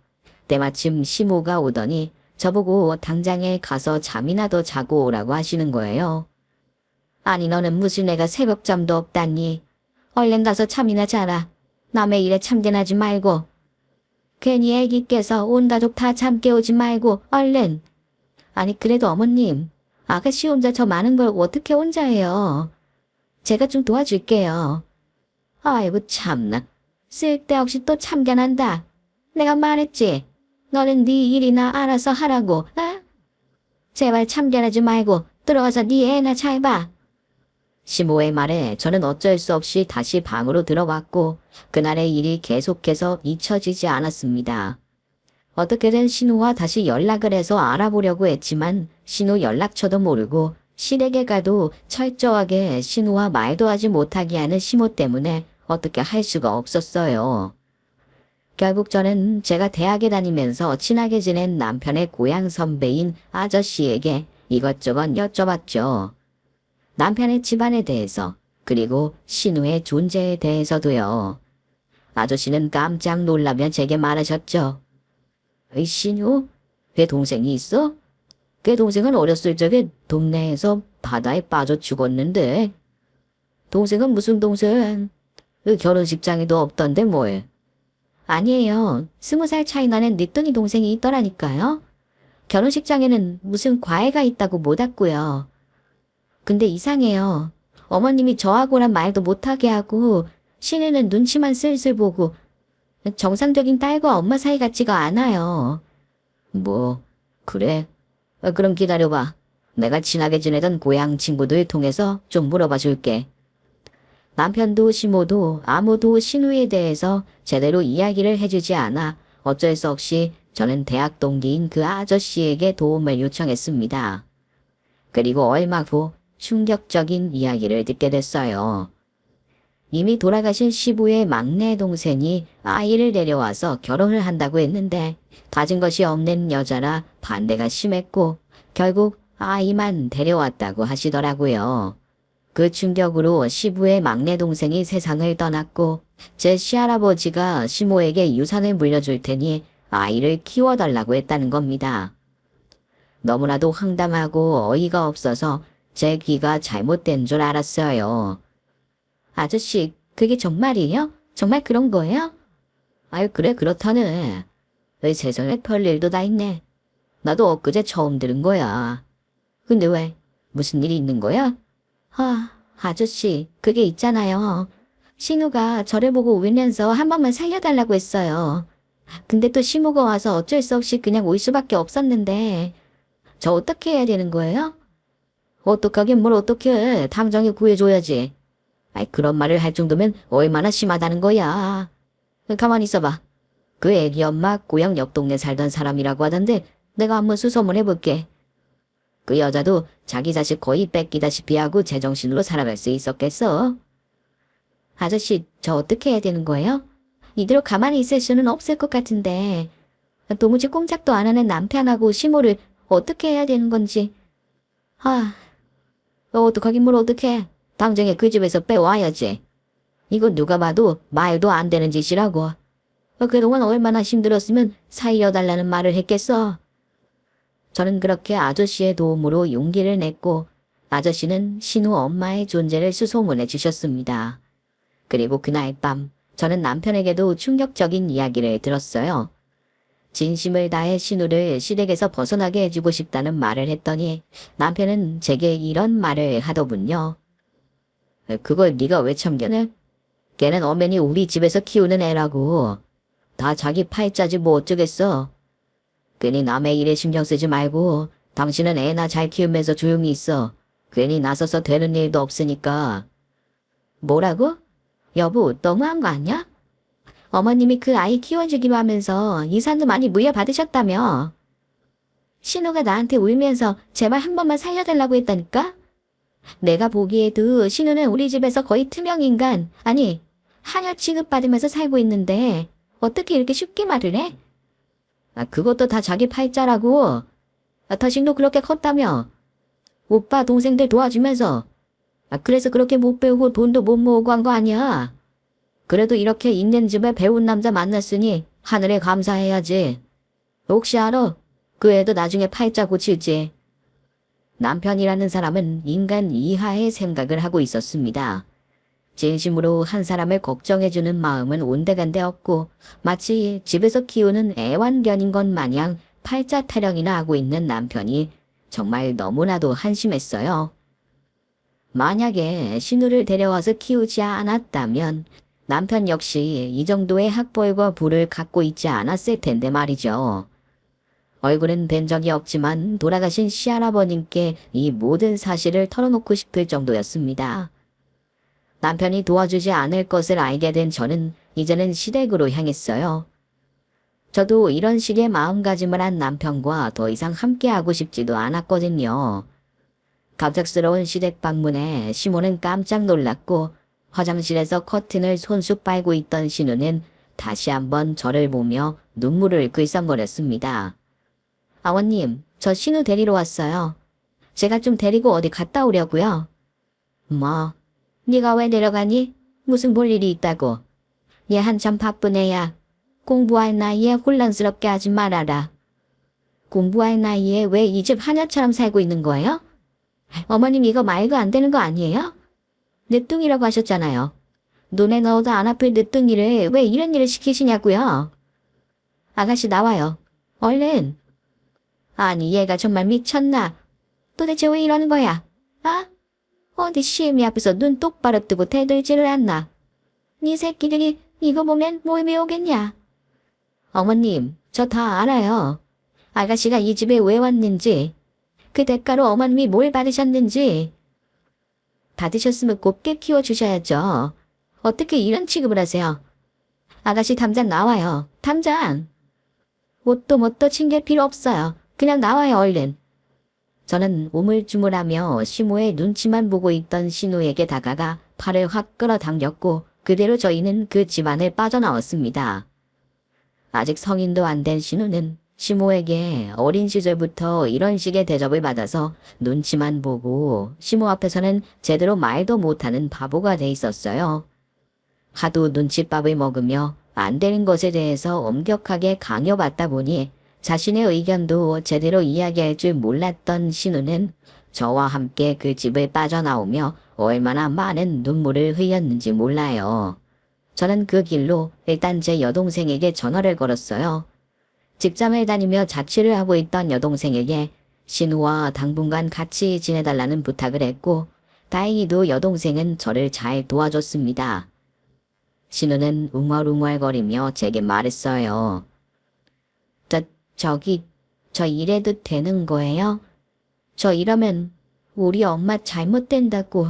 때마침 시모가 오더니 저보고 당장에 가서 잠이나 더 자고 오라고 하시는 거예요. 아니 너는 무슨 애가 새벽잠도 없다니. 얼른 가서 잠이나 자라. 남의 일에 참견하지 말고. 괜히 애기 깨서 온 가족 다 잠 깨우지 말고 얼른. 아니 그래도 어머님, 아가씨 혼자 저 많은 걸 어떻게 혼자 해요. 제가 좀 도와줄게요. 아이고 참나. 쓸데없이 또 참견한다. 내가 말했지. 너는 네 일이나 알아서 하라고. 아? 제발 참견하지 말고 들어가서 네 애나 잘 봐. 시모의 말에 저는 어쩔 수 없이 다시 방으로 들어왔고 그날의 일이 계속해서 잊혀지지 않았습니다. 어떻게든 신우와 다시 연락을 해서 알아보려고 했지만 신우 연락처도 모르고 시댁에 가도 철저하게 신우와 말도 하지 못하게 하는 시모 때문에 어떻게 할 수가 없었어요. 결국 저는 제가 대학에 다니면서 친하게 지낸 남편의 고향 선배인 아저씨에게 이것저것 여쭤봤죠. 남편의 집안에 대해서 그리고 신우의 존재에 대해서도요. 아저씨는 깜짝 놀라며 제게 말하셨죠. 이 신우? 걔 동생이 있어? 걔 동생은 어렸을 적에 동네에서 바다에 빠져 죽었는데. 동생은 무슨 동생? 그 결혼식장에도 없던데 뭘. 아니에요. 20살 차이 나는 늦둥이 동생이 있더라니까요. 결혼식장에는 무슨 과외가 있다고 못 왔고요. 근데 이상해요. 어머님이 저하고란 말도 못하게 하고 신우는 눈치만 슬슬 보고 정상적인 딸과 엄마 사이 같지가 않아요. 뭐 그래? 그럼 기다려봐. 내가 친하게 지내던 고향 친구들 통해서 좀 물어봐 줄게. 남편도 시모도 아무도 신우에 대해서 제대로 이야기를 해주지 않아 어쩔 수 없이 저는 대학 동기인 그 아저씨에게 도움을 요청했습니다. 그리고 얼마 후 충격적인 이야기를 듣게 됐어요. 이미 돌아가신 시부의 막내 동생이 아이를 데려와서 결혼을 한다고 했는데 가진 것이 없는 여자라 반대가 심했고 결국 아이만 데려왔다고 하시더라고요. 그 충격으로 시부의 막내 동생이 세상을 떠났고 제 시할아버지가 시모에게 유산을 물려줄 테니 아이를 키워달라고 했다는 겁니다. 너무나도 황당하고 어이가 없어서 제 귀가 잘못된 줄 알았어요. 아저씨, 그게 정말이에요? 정말 그런 거예요? 아유, 그래, 그렇다네. 세상에 별일도 다 있네. 나도 엊그제 처음 들은 거야. 근데 왜? 무슨 일이 있는 거야? 아저씨, 그게 있잖아요. 신우가 저를 보고 울면서 한 번만 살려달라고 했어요. 근데 또 시모가 와서 어쩔 수 없이 그냥 올 수밖에 없었는데, 저 어떻게 해야 되는 거예요? 어떡하긴 뭘 어떡해. 당장에 구해줘야지. 아이, 그런 말을 할 정도면 얼마나 심하다는 거야. 가만히 있어봐. 그 애기 엄마 고향 옆 동네 살던 사람이라고 하던데 내가 한번 수소문 해볼게. 그 여자도 자기 자식 거의 뺏기다시피 하고 제정신으로 살아갈 수 있었겠어? 아저씨, 저 어떻게 해야 되는 거예요? 이대로 가만히 있을 수는 없을 것 같은데 도무지 꼼짝도 안 하는 남편하고 시모를 어떻게 해야 되는 건지. 어떡하긴 뭘 어떡해. 당장에 그 집에서 빼와야지. 이건 누가 봐도 말도 안 되는 짓이라고. 그동안 얼마나 힘들었으면 살려달라는 말을 했겠어. 저는 그렇게 아저씨의 도움으로 용기를 냈고 아저씨는 신우 엄마의 존재를 수소문해 주셨습니다. 그리고 그날 밤 저는 남편에게도 충격적인 이야기를 들었어요. 진심을 다해 신우를 시댁에서 벗어나게 해주고 싶다는 말을 했더니 남편은 제게 이런 말을 하더군요. 그걸 네가 왜 참견해? 걔는 엄연히 우리 집에서 키우는 애라고. 다 자기 팔자지 뭐 어쩌겠어. 괜히 남의 일에 신경 쓰지 말고 당신은 애나 잘 키우면서 조용히 있어. 괜히 나서서 되는 일도 없으니까. 뭐라고? 여보, 너무한 거 아니야? 어머님이 그 아이 키워주기로 하면서 이산도 많이 물려받으셨다며. 신우가 나한테 울면서 제발 한 번만 살려달라고 했다니까? 내가 보기에도 신우는 우리 집에서 거의 투명인간, 아니 하녀 취급받으면서 살고 있는데 어떻게 이렇게 쉽게 말을 해? 그것도 다 자기 팔자라고. 자식도 그렇게 컸다며. 오빠 동생들 도와주면서. 그래서 그렇게 못 배우고 돈도 못 모으고 한 거 아니야. 그래도 이렇게 있는 집에 배운 남자 만났으니 하늘에 감사해야지. 혹시 알아? 그 애도 나중에 팔자 고칠지. 남편이라는 사람은 인간 이하의 생각을 하고 있었습니다. 진심으로 한 사람을 걱정해주는 마음은 온데간데 없고 마치 집에서 키우는 애완견인 것 마냥 팔자 타령이나 하고 있는 남편이 정말 너무나도 한심했어요. 만약에 신우를 데려와서 키우지 않았다면 남편 역시 이 정도의 학벌과 부를 갖고 있지 않았을 텐데 말이죠. 얼굴은 뵌 적이 없지만 돌아가신 시할아버님께 이 모든 사실을 털어놓고 싶을 정도였습니다. 남편이 도와주지 않을 것을 알게 된 저는 이제는 시댁으로 향했어요. 저도 이런 식의 마음가짐을 한 남편과 더 이상 함께하고 싶지도 않았거든요. 갑작스러운 시댁 방문에 시모는 깜짝 놀랐고 화장실에서 커튼을 손수 빨고 있던 신우는 다시 한번 저를 보며 눈물을 글썽거렸습니다. 아버님, 저 신우 데리러 왔어요. 제가 좀 데리고 어디 갔다 오려고요. 뭐, 네가 왜 내려가니? 무슨 볼 일이 있다고. 얘 한참 바쁜 애야. 공부할 나이에 혼란스럽게 하지 말아라. 공부할 나이에 왜 이 집 하녀처럼 살고 있는 거예요? 어머님 이거 말도 안 되는 거 아니에요? 늦둥이라고 하셨잖아요. 눈에 넣어도 안 아플 늦둥이를 왜 이런 일을 시키시냐고요? 아가씨 나와요. 얼른. 아니 얘가 정말 미쳤나? 도대체 왜 이러는 거야? 어디 시애미 앞에서 눈 똑바로 뜨고 대들지를 않나? 네 새끼들이 이거 보면 뭘 배우겠냐? 어머님, 저 다 알아요. 아가씨가 이 집에 왜 왔는지, 그 대가로 어머님이 뭘 받으셨는지. 받으셨으면 곱게 키워주셔야죠. 어떻게 이런 취급을 하세요? 아가씨 당장 나와요. 당장. 옷도 뭣도 챙길 필요 없어요. 그냥 나와요 얼른. 저는 우물쭈물하며 시모의 눈치만 보고 있던 신우에게 다가가 팔을 확 끌어당겼고 그대로 저희는 그 집안을 빠져나왔습니다. 아직 성인도 안 된 신우는 시모에게 어린 시절부터 이런 식의 대접을 받아서 눈치만 보고 시모 앞에서는 제대로 말도 못하는 바보가 돼 있었어요. 하도 눈칫밥을 먹으며 안 되는 것에 대해서 엄격하게 강요받다 보니 자신의 의견도 제대로 이야기할 줄 몰랐던 신우는 저와 함께 그 집을 빠져나오며 얼마나 많은 눈물을 흘렸는지 몰라요. 저는 그 길로 일단 제 여동생에게 전화를 걸었어요. 직장을 다니며 자취를 하고 있던 여동생에게 신우와 당분간 같이 지내달라는 부탁을 했고 다행히도 여동생은 저를 잘 도와줬습니다. 신우는 웅얼웅얼거리며 제게 말했어요. 저 이래도 되는 거예요? 저 이러면 우리 엄마 잘못된다고.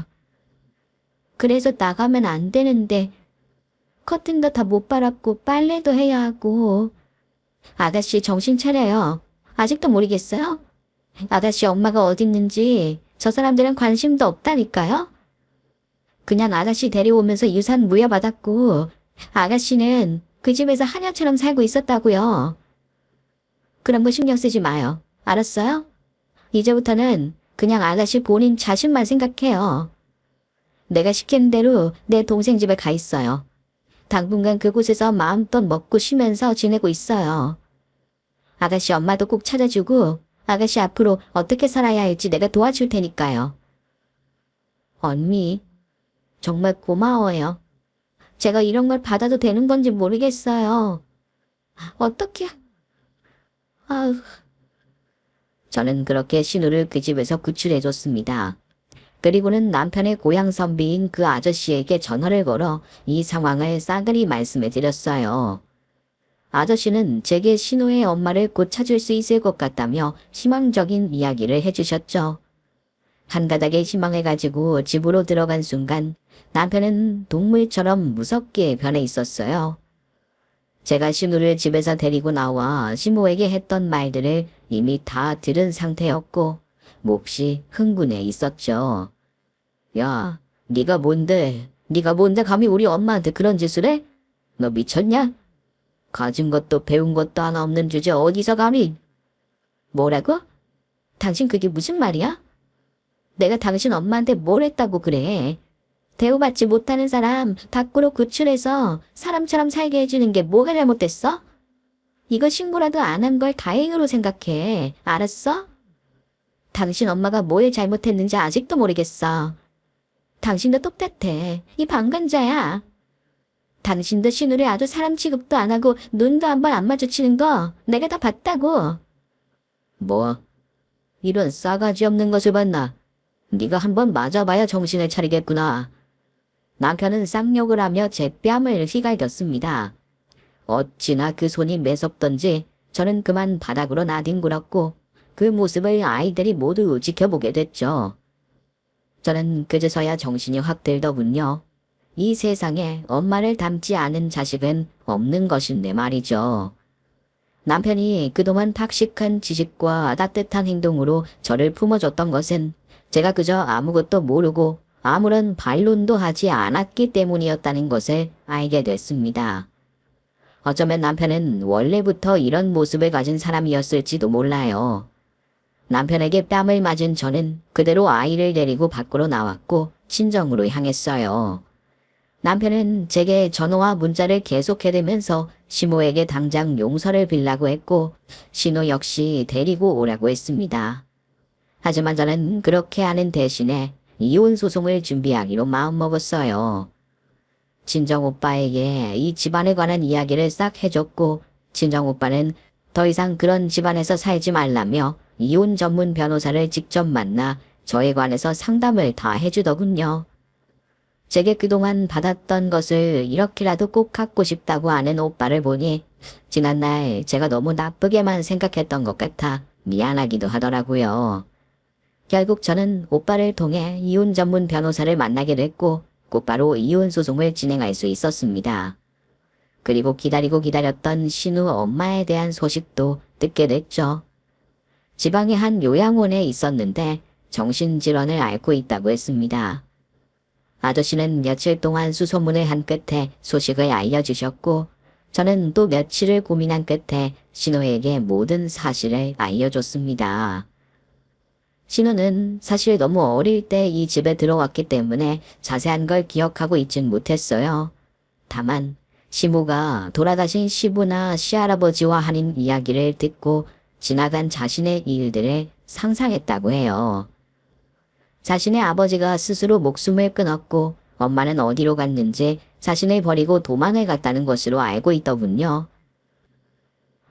그래서 나가면 안 되는데 커튼도 다 못 빨았고 빨래도 해야 하고. 아가씨 정신 차려요. 아직도 모르겠어요? 아가씨 엄마가 어딨는지 저 사람들은 관심도 없다니까요? 그냥 아가씨 데려오면서 유산 물려받았고 아가씨는 그 집에서 하녀처럼 살고 있었다고요. 그런 거 신경 쓰지 마요. 알았어요? 이제부터는 그냥 아가씨 본인 자신만 생각해요. 내가 시키는 대로 내 동생 집에 가 있어요. 당분간 그곳에서 마음껏 먹고 쉬면서 지내고 있어요. 아가씨 엄마도 꼭 찾아주고 아가씨 앞으로 어떻게 살아야 할지 내가 도와줄 테니까요. 언니, 정말 고마워요. 제가 이런 걸 받아도 되는 건지 모르겠어요. 어떻게... 아우... 저는 그렇게 신우를 그 집에서 구출해줬습니다. 그리고는 남편의 고향 선비인 그 아저씨에게 전화를 걸어 이 상황을 싸그리 말씀해 드렸어요. 아저씨는 제게 신우의 엄마를 곧 찾을 수 있을 것 같다며 희망적인 이야기를 해주셨죠. 한 가닥의 희망을 가지고 집으로 들어간 순간 남편은 동물처럼 무섭게 변해 있었어요. 제가 신우를 집에서 데리고 나와 시모에게 했던 말들을 이미 다 들은 상태였고 몹시 흥분해 있었죠. 야, 네가 뭔데 감히 우리 엄마한테 그런 짓을 해? 너 미쳤냐? 가진 것도 배운 것도 하나 없는 주제 어디서 감히? 뭐라고? 당신 그게 무슨 말이야? 내가 당신 엄마한테 뭘 했다고 그래? 대우받지 못하는 사람 밖으로 구출해서 사람처럼 살게 해주는 게 뭐가 잘못됐어? 이거 신고라도 안 한 걸 다행으로 생각해. 알았어? 당신 엄마가 뭘 잘못했는지 아직도 모르겠어. 당신도 똑같아. 이 방관자야. 당신도 신우를 아주 사람 취급도 안 하고 눈도 한 번 안 마주치는 거 내가 다 봤다고. 뭐? 이런 싸가지 없는 것을 봤나? 네가 한번 맞아봐야 정신을 차리겠구나. 남편은 쌍욕을 하며 제 뺨을 휘갈겼습니다. 어찌나 그 손이 매섭던지 저는 그만 바닥으로 나뒹굴었고 그 모습을 아이들이 모두 지켜보게 됐죠. 저는 그제서야 정신이 확 들더군요. 이 세상에 엄마를 닮지 않은 자식은 없는 것인데 말이죠. 남편이 그동안 탁식한 지식과 따뜻한 행동으로 저를 품어줬던 것은 제가 그저 아무것도 모르고 아무런 반론도 하지 않았기 때문이었다는 것을 알게 됐습니다. 어쩌면 남편은 원래부터 이런 모습을 가진 사람이었을지도 몰라요. 남편에게 뺨을 맞은 저는 그대로 아이를 데리고 밖으로 나왔고 친정으로 향했어요. 남편은 제게 전화와 문자를 계속해대면서 시모에게 당장 용서를 빌라고 했고 신우 역시 데리고 오라고 했습니다. 하지만 저는 그렇게 하는 대신에 이혼 소송을 준비하기로 마음먹었어요. 친정오빠에게 이 집안에 관한 이야기를 싹 해줬고 친정오빠는 더 이상 그런 집안에서 살지 말라며 이혼 전문 변호사를 직접 만나 저에 관해서 상담을 다 해주더군요. 제게 그동안 받았던 것을 이렇게라도 꼭 갖고 싶다고 하는 오빠를 보니 지난날 제가 너무 나쁘게만 생각했던 것 같아 미안하기도 하더라고요. 결국 저는 오빠를 통해 이혼 전문 변호사를 만나게 됐고 곧바로 이혼 소송을 진행할 수 있었습니다. 그리고 기다리고 기다렸던 신우 엄마에 대한 소식도 듣게 됐죠. 지방의 한 요양원에 있었는데 정신질환을 앓고 있다고 했습니다. 아저씨는 며칠 동안 수소문을 한 끝에 소식을 알려주셨고 저는 또 며칠을 고민한 끝에 신우에게 모든 사실을 알려줬습니다. 신우는 사실 너무 어릴 때 이 집에 들어왔기 때문에 자세한 걸 기억하고 있진 못했어요. 다만 시모가 돌아가신 시부나 시할아버지와 하는 이야기를 듣고 지나간 자신의 일들을 상상했다고 해요. 자신의 아버지가 스스로 목숨을 끊었고 엄마는 어디로 갔는지 자신을 버리고 도망을 갔다는 것으로 알고 있더군요.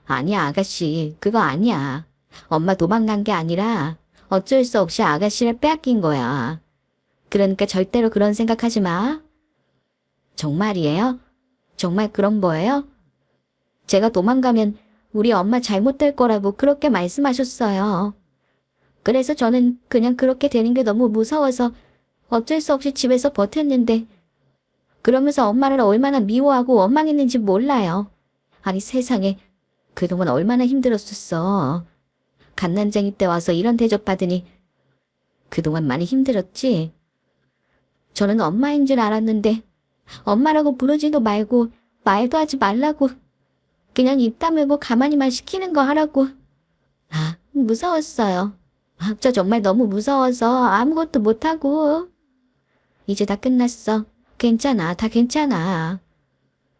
아니야, 아가씨. 그거 아니야. 엄마 도망간 게 아니라 어쩔 수 없이 아가씨를 빼앗긴 거야. 그러니까 절대로 그런 생각하지 마. 정말이에요? 정말 그런 거예요? 제가 도망가면 우리 엄마 잘못될 거라고 그렇게 말씀하셨어요. 그래서 저는 그냥 그렇게 되는 게 너무 무서워서 어쩔 수 없이 집에서 버텼는데 그러면서 엄마를 얼마나 미워하고 원망했는지 몰라요. 아니 세상에 그동안 얼마나 힘들었었어. 갓난쟁이 때 와서 이런 대접받으니 그동안 많이 힘들었지. 저는 엄마인 줄 알았는데 엄마라고 부르지도 말고 말도 하지 말라고 그냥 입 다물고 가만히만 시키는 거 하라고. 아, 무서웠어요. 저 정말 너무 무서워서 아무것도 못하고. 이제 다 끝났어. 괜찮아, 다 괜찮아.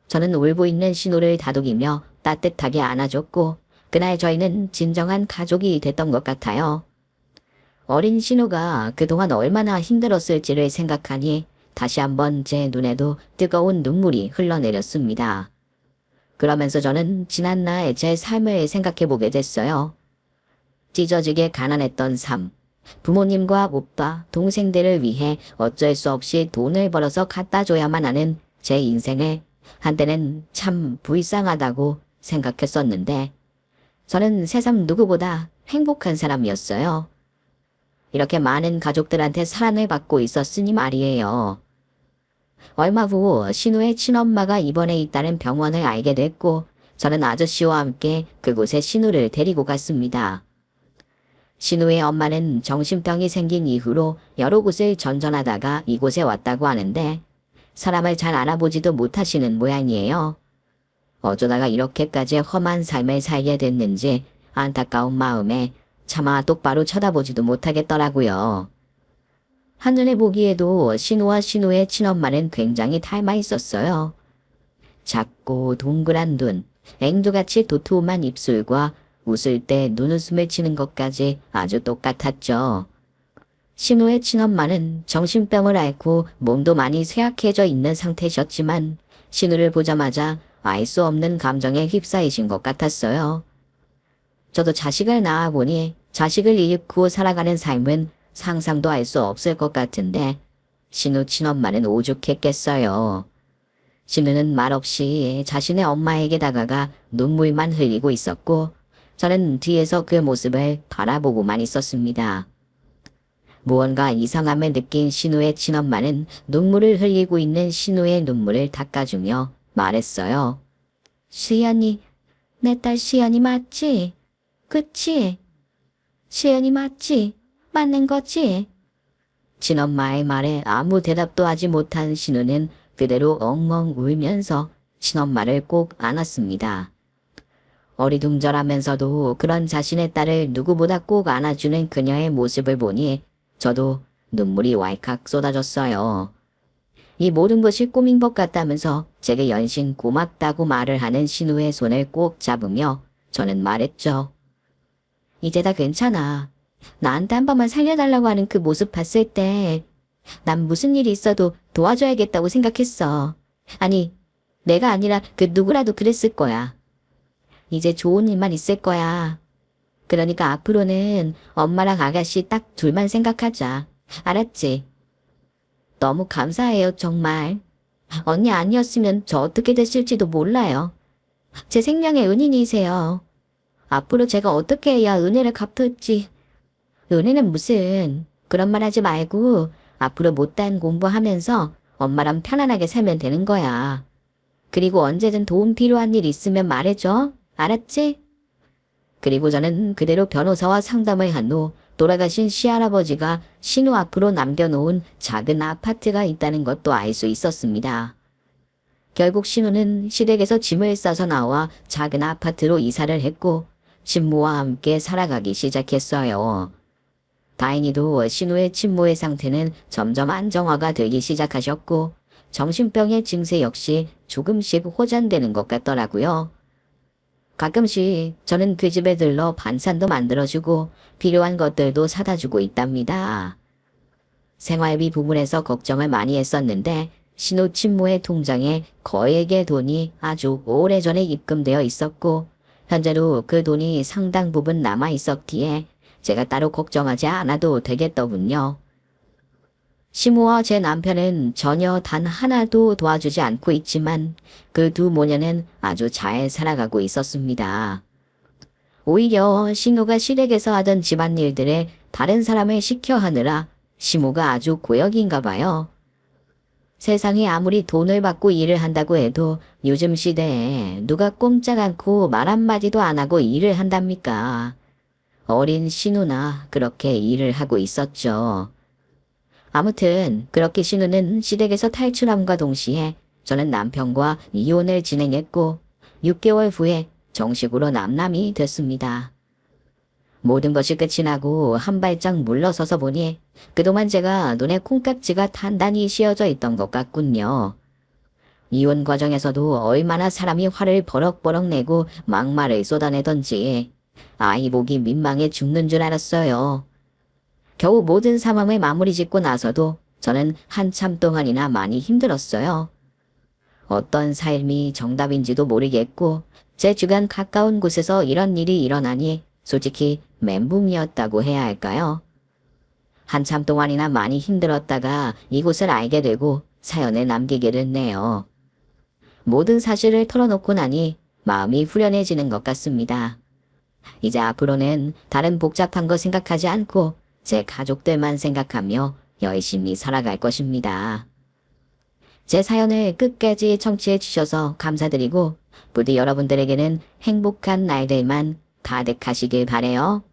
저는 울고 있는 신우를 다독이며 따뜻하게 안아줬고 그날 저희는 진정한 가족이 됐던 것 같아요. 어린 신우가 그동안 얼마나 힘들었을지를 생각하니 다시 한번 제 눈에도 뜨거운 눈물이 흘러내렸습니다. 그러면서 저는 지난날 제 삶을 생각해보게 됐어요. 찢어지게 가난했던 삶, 부모님과 오빠, 동생들을 위해 어쩔 수 없이 돈을 벌어서 갖다 줘야만 하는 제 인생에 한때는 참 불쌍하다고 생각했었는데 저는 세상 누구보다 행복한 사람이었어요. 이렇게 많은 가족들한테 사랑을 받고 있었으니 말이에요. 얼마 후 신우의 친엄마가 입원해 있다는 병원을 알게 됐고 저는 아저씨와 함께 그곳에 신우를 데리고 갔습니다. 신우의 엄마는 정신병이 생긴 이후로 여러 곳을 전전하다가 이곳에 왔다고 하는데 사람을 잘 알아보지도 못하시는 모양이에요. 어쩌다가 이렇게까지 험한 삶을 살게 됐는지 안타까운 마음에 차마 똑바로 쳐다보지도 못하겠더라고요. 한눈에 보기에도 신우와 신우의 친엄마는 굉장히 닮아 있었어요. 작고 동그란 눈, 앵두같이 도톰한 입술과 웃을 때 눈웃음을 치는 것까지 아주 똑같았죠. 신우의 친엄마는 정신병을 앓고 몸도 많이 쇠약해져 있는 상태셨지만 신우를 보자마자 알 수 없는 감정에 휩싸이신 것 같았어요. 저도 자식을 낳아보니 자식을 잃고 살아가는 삶은 상상도 할 수 없을 것 같은데 신우 친엄마는 오죽했겠어요. 신우는 말없이 자신의 엄마에게 다가가 눈물만 흘리고 있었고 저는 뒤에서 그 모습을 바라보고만 있었습니다. 무언가 이상함을 느낀 신우의 친엄마는 눈물을 흘리고 있는 신우의 눈물을 닦아주며 말했어요. 시연이, 내 딸 시연이 맞지? 그치? 시연이 맞지? 맞는 거지? 친엄마의 말에 아무 대답도 하지 못한 신우는 그대로 엉엉 울면서 친엄마를 꼭 안았습니다. 어리둥절하면서도 그런 자신의 딸을 누구보다 꼭 안아주는 그녀의 모습을 보니 저도 눈물이 왈칵 쏟아졌어요. 이 모든 것이 꿈인 것 같다면서 제게 연신 고맙다고 말을 하는 신우의 손을 꼭 잡으며 저는 말했죠. 이제 다 괜찮아. 나한테 한 번만 살려달라고 하는 그 모습 봤을 때 난 무슨 일이 있어도 도와줘야겠다고 생각했어. 아니, 내가 아니라 그 누구라도 그랬을 거야. 이제 좋은 일만 있을 거야. 그러니까 앞으로는 엄마랑 아가씨 딱 둘만 생각하자. 알았지? 너무 감사해요, 정말. 언니 아니었으면 저 어떻게 됐을지도 몰라요. 제 생명의 은인이세요. 앞으로 제가 어떻게 해야 은혜를 갚을지. 은혜는 무슨, 그런 말 하지 말고 앞으로 못한 공부하면서 엄마랑 편안하게 살면 되는 거야. 그리고 언제든 도움 필요한 일 있으면 말해줘. 알았지? 그리고 저는 그대로 변호사와 상담을 한 후 돌아가신 시할아버지가 신우 앞으로 남겨놓은 작은 아파트가 있다는 것도 알 수 있었습니다. 결국 신우는 시댁에서 짐을 싸서 나와 작은 아파트로 이사를 했고 친모와 함께 살아가기 시작했어요. 다행히도 신우의 친모의 상태는 점점 안정화가 되기 시작하셨고 정신병의 증세 역시 조금씩 호전되는 것 같더라고요. 가끔씩 저는 그 집에 들러 반찬도 만들어주고 필요한 것들도 사다 주고 있답니다. 생활비 부분에서 걱정을 많이 했었는데 신우 친모의 통장에 거액의 돈이 아주 오래전에 입금되어 있었고 현재도 그 돈이 상당 부분 남아 있었기에 제가 따로 걱정하지 않아도 되겠더군요. 시모와 제 남편은 전혀 단 하나도 도와주지 않고 있지만 그 두 모녀는 아주 잘 살아가고 있었습니다. 오히려 신우가 시댁에서 하던 집안일들을 다른 사람을 시켜 하느라 시모가 아주 고역인가 봐요. 세상에 아무리 돈을 받고 일을 한다고 해도 요즘 시대에 누가 꼼짝 않고 말 한마디도 안 하고 일을 한답니까? 어린 신우나 그렇게 일을 하고 있었죠. 아무튼 그렇게 신우는 시댁에서 탈출함과 동시에 저는 남편과 이혼을 진행했고 6개월 후에 정식으로 남남이 됐습니다. 모든 것이 끝이 나고 한 발짝 물러서서 보니 그동안 제가 눈에 콩깍지가 단단히 씌어져 있던 것 같군요. 이혼 과정에서도 얼마나 사람이 화를 버럭버럭 내고 막말을 쏟아내던지 아이 보기 민망해 죽는 줄 알았어요. 겨우 모든 상황을 마무리 짓고 나서도 저는 한참 동안이나 많이 힘들었어요. 어떤 삶이 정답인지도 모르겠고 제 주변 가까운 곳에서 이런 일이 일어나니 솔직히 멘붕이었다고 해야 할까요? 한참 동안이나 많이 힘들었다가 이곳을 알게 되고 사연을 남기게 됐네요. 모든 사실을 털어놓고 나니 마음이 후련해지는 것 같습니다. 이제 앞으로는 다른 복잡한 거 생각하지 않고 제 가족들만 생각하며 열심히 살아갈 것입니다. 제 사연을 끝까지 청취해 주셔서 감사드리고 부디 여러분들에게는 행복한 날들만 가득하시길 바래요.